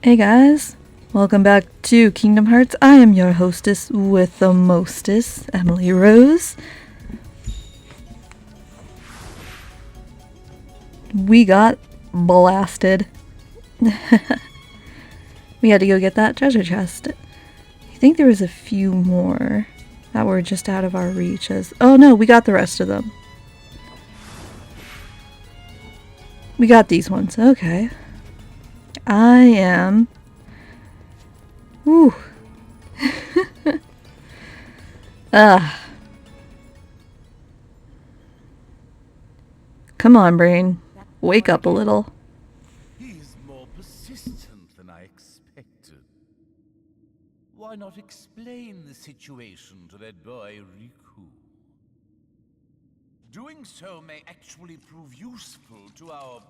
Hey guys, welcome back to Kingdom Hearts. I am your hostess with the mostest, Emily Rose. We got blasted. We had to go get that treasure chest. I think there was a few more that were just out of our reach. Oh no, we got the rest of them. We got these ones. Okay. I am... Whew. Come on, brain. Wake up a little. He's more persistent than I expected. Why not explain the situation to that boy Riku? Doing so may actually prove useful to our...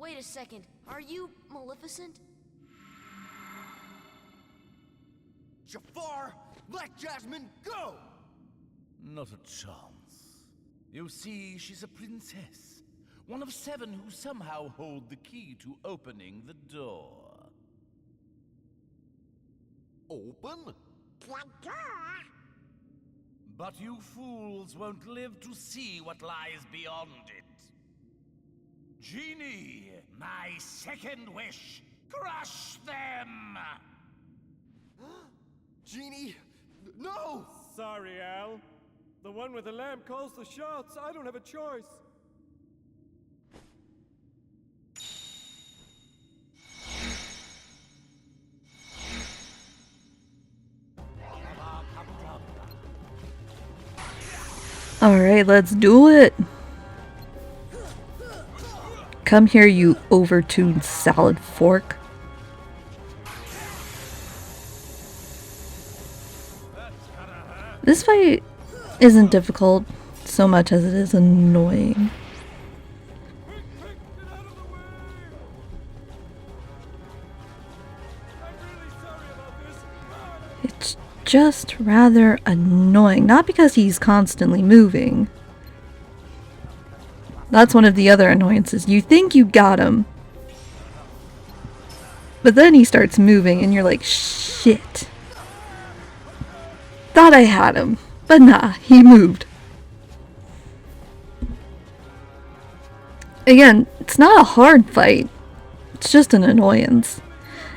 Wait a second, are you Maleficent? Jafar, let Jasmine go! Not a chance. You see, she's a princess. One of 7 who somehow hold the key to opening the door. Open? But you fools won't live to see what lies beyond it. Genie, my second wish, crush them! Genie, no! Sorry, Al. The one with the lamp calls the shots. I don't have a choice. Alright, let's do it. Come here, you overtuned salad fork. This fight isn't difficult so much as it is annoying. It's just rather annoying. Not because he's constantly moving. That's one of the other annoyances. You think you got him, but then he starts moving and you're like, shit. Thought I had him, but nah, he moved. Again, it's not a hard fight. It's just an annoyance.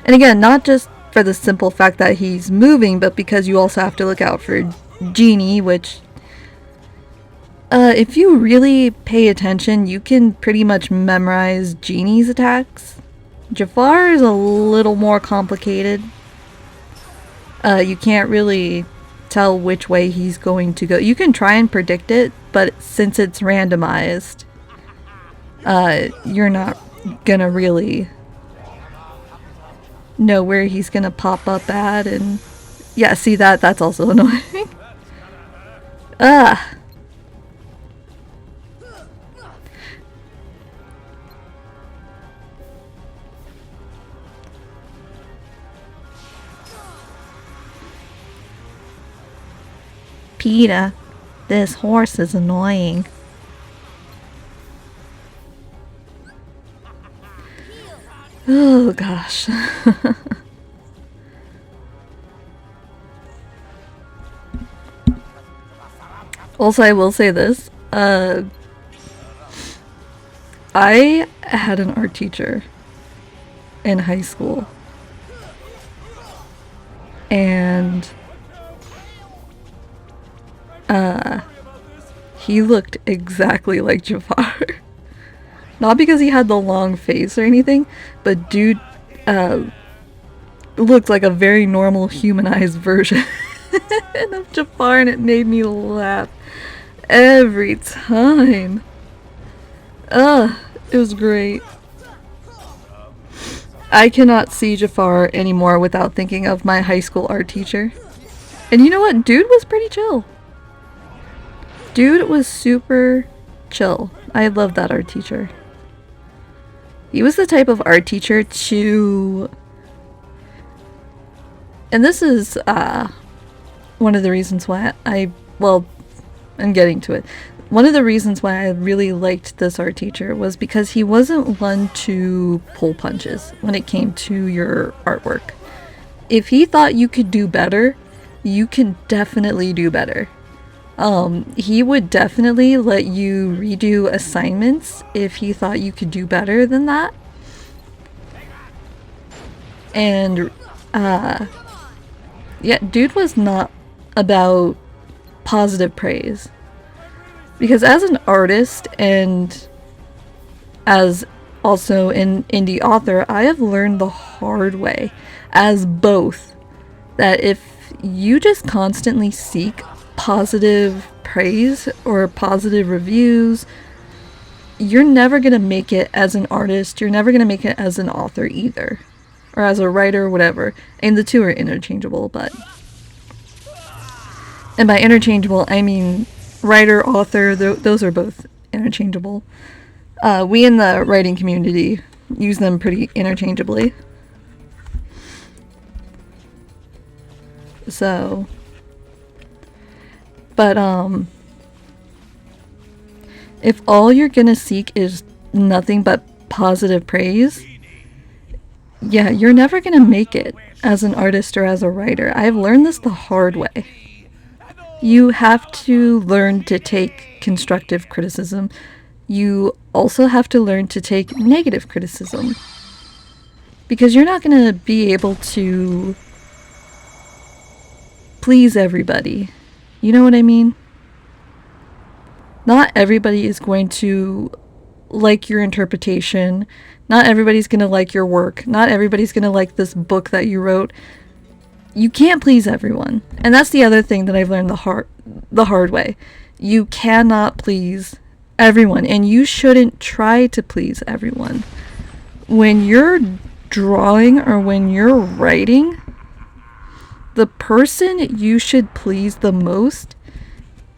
And again, not just for the simple fact that he's moving, but because you also have to look out for Genie, which... if you really pay attention, you can pretty much memorize Genie's attacks. Jafar is a little more complicated. You can't really tell which way he's going to go. You can try and predict it, but since it's randomized, you're not gonna really know where he's gonna pop up at, and yeah, see that's also annoying. Peter, this horse is annoying. Oh gosh. Also, I will say this. I had an art teacher in high school. And he looked exactly like Jafar. Not because he had the long face or anything, but dude looked like a very normal humanized version of Jafar, and it made me laugh every time. It was great. I cannot see Jafar anymore without thinking of my high school art teacher. And you know what? Dude was pretty chill. Dude was super chill. I love that art teacher. He was the type of art teacher to... And this is one of the reasons why I'm getting to it. one of the reasons why I really liked this art teacher was because he wasn't one to pull punches when it came to your artwork. If he thought you could do better, you can definitely do better. He would definitely let you redo assignments if he thought you could do better than that. And, yeah, dude was not about positive praise. Because as an artist and as also an indie author, I have learned the hard way as both that if you just constantly seek positive praise or positive reviews, you're never going to make it as an artist. You're never going to make it as an author either. Or as a writer or whatever. And the two are interchangeable, but... And by interchangeable, I mean writer, author, those are both interchangeable. We in the writing community use them pretty interchangeably. So... But, if all you're gonna seek is nothing but positive praise, yeah, you're never gonna make it as an artist or as a writer. I've learned this the hard way. You have to learn to take constructive criticism. You also have to learn to take negative criticism. Because you're not gonna be able to please everybody. You know what I mean? Not everybody is going to like your interpretation. Not everybody's going to like your work. Not everybody's going to like this book that you wrote. You can't please everyone. And that's the other thing that I've learned the hard way. You cannot please everyone, and you shouldn't try to please everyone. When you're drawing or when you're writing, the person you should please the most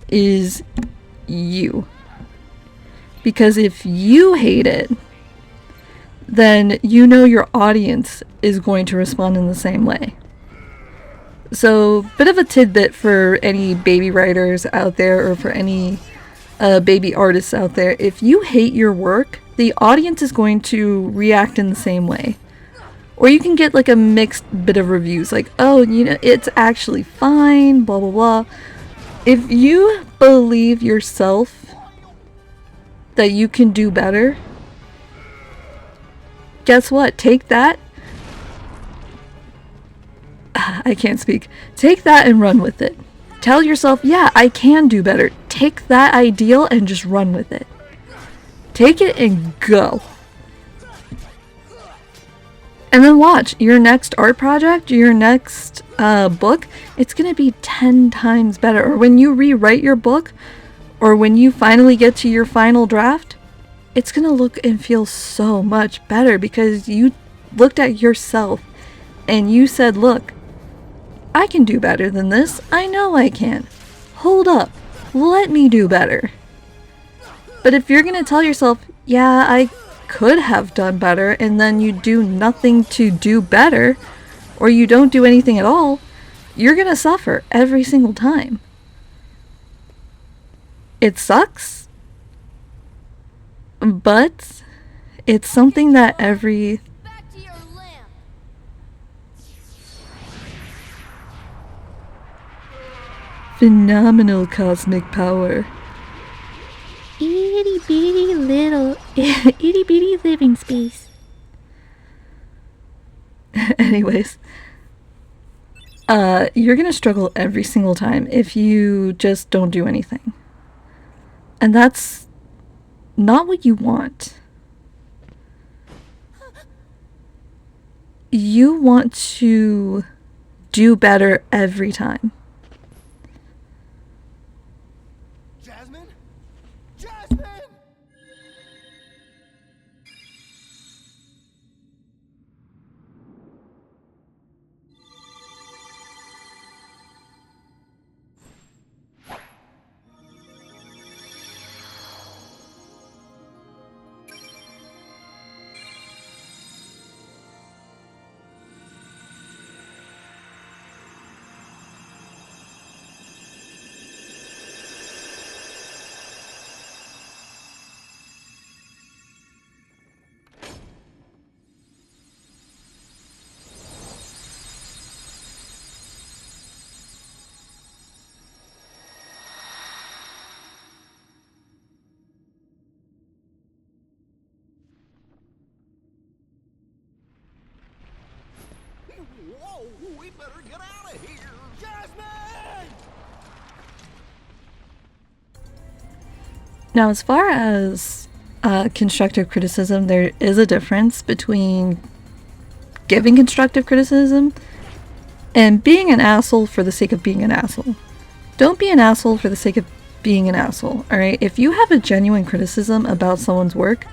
is you. Because if you hate it, then you know your audience is going to respond in the same way. So, bit of a tidbit for any baby writers out there or for any baby artists out there. If you hate your work, the audience is going to react in the same way. Or you can get like a mixed bit of reviews, like, oh, you know, it's actually fine, blah, blah, blah. If you believe yourself that you can do better, guess what? Take that. I can't speak. Take that and run with it. Tell yourself, yeah, I can do better. Take that ideal and just run with it. Take it and go. And then watch, your next art project, your next book, it's going to be 10 times better. Or when you rewrite your book, or when you finally get to your final draft, it's going to look and feel so much better because you looked at yourself and you said, look, I can do better than this. I know I can. Hold up. Let me do better. But if you're going to tell yourself, yeah, I could have done better, and then you do nothing to do better, or you don't do anything at all, you're going to suffer every single time. It sucks, but it's something that every... Back to your lamp. phenomenal cosmic power. Itty bitty little, itty bitty living space. Anyways, you're gonna struggle every single time if you just don't do anything. And that's not what you want. You want to do better every time. Jasmine? Jasmine! Oh, we better get out of here! Jasmine! Now, as far as constructive criticism, there is a difference between giving constructive criticism and being an asshole for the sake of being an asshole. Don't be an asshole for the sake of being an asshole, alright? If you have a genuine criticism about someone's work,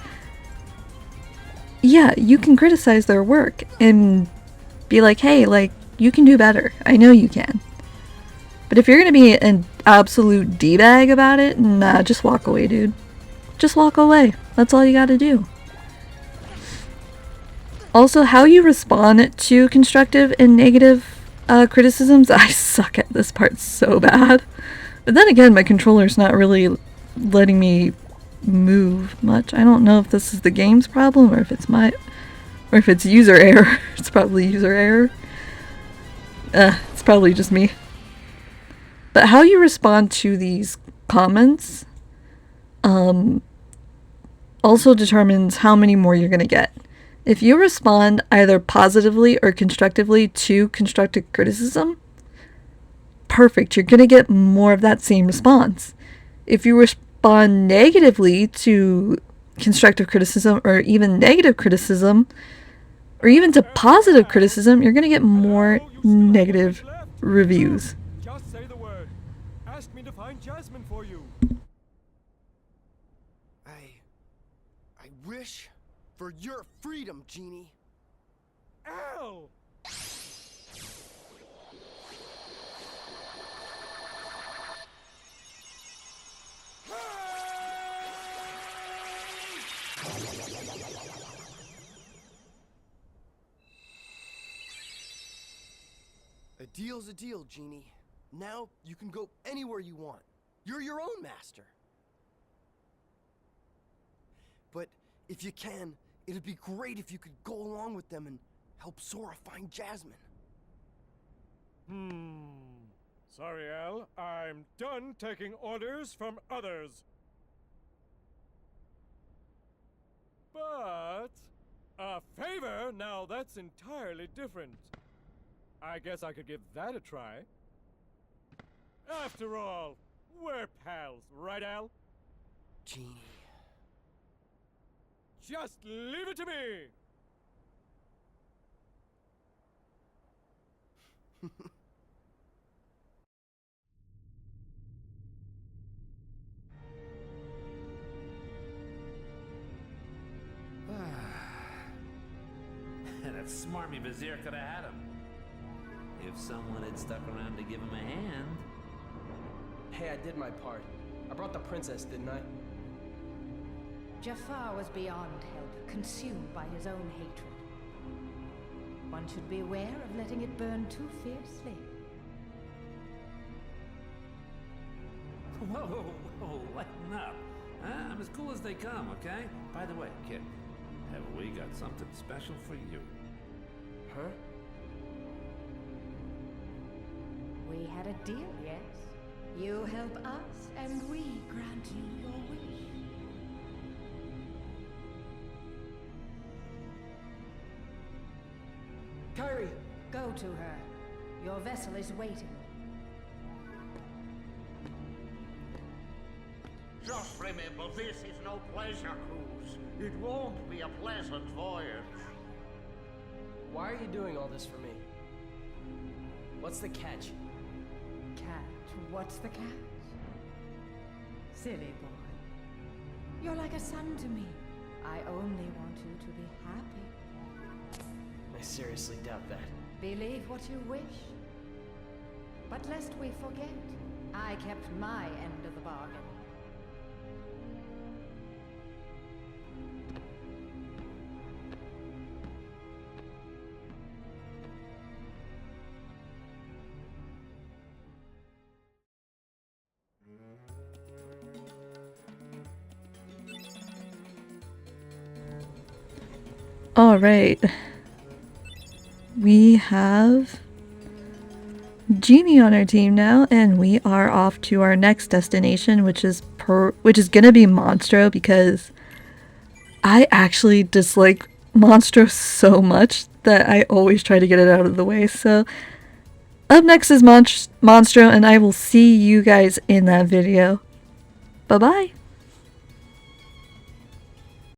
yeah, you can criticize their work and be like, hey, like, you can do better. I know you can. But if you're gonna be an absolute D-bag about it, nah, just walk away, dude. Just walk away. That's all you gotta do. Also, how you respond to constructive and negative criticisms, I suck at this part so bad. But then again, my controller's not really letting me move much. I don't know if this is the game's problem or if it's user error. It's probably user error. It's probably just me. But how you respond to these comments also determines how many more you're gonna get. If you respond either positively or constructively to constructive criticism, perfect, you're gonna get more of that same response. If you respond negatively to constructive criticism or even negative criticism, or even to positive criticism, you're gonna get more negative reviews. Just say the word. Ask me to find Jasmine for you. I wish for your freedom, Genie. Ow! A deal's a deal, Genie. Now you can go anywhere you want. You're your own master. But if you can, it'd be great if you could go along with them and help Sora find Jasmine. Sorry, Al. I'm done taking orders from others. But a favor? Now that's entirely different. I guess I could give that a try. After all, we're pals, right, Al? Genie. Just leave it to me! That smarmy vizier could have had him. If someone had stuck around to give him a hand. Hey, I did my part. I brought the princess, didn't I? Jafar was beyond help, consumed by his own hatred. One should beware of letting it burn too fiercely. Whoa, lighten up. I'm as cool as they come, okay? By the way, kid, have we got something special for you? Huh? We had a deal, yes? You help us, and we grant you your wish. Kyrie! Go to her. Your vessel is waiting. Just remember, this is no pleasure cruise. It won't be a pleasant voyage. Why are you doing all this for me? What's the catch? Catch? What's the catch? Silly boy. You're like a son to me. I only want you to be happy. I seriously doubt that. Believe what you wish. But lest we forget, I kept my end of the bargain. All right. We have Genie on our team now, and we are off to our next destination, which is gonna be Monstro, because I actually dislike Monstro so much that I always try to get it out of the way. So up next is Monstro, and I will see you guys in that video. Bye bye.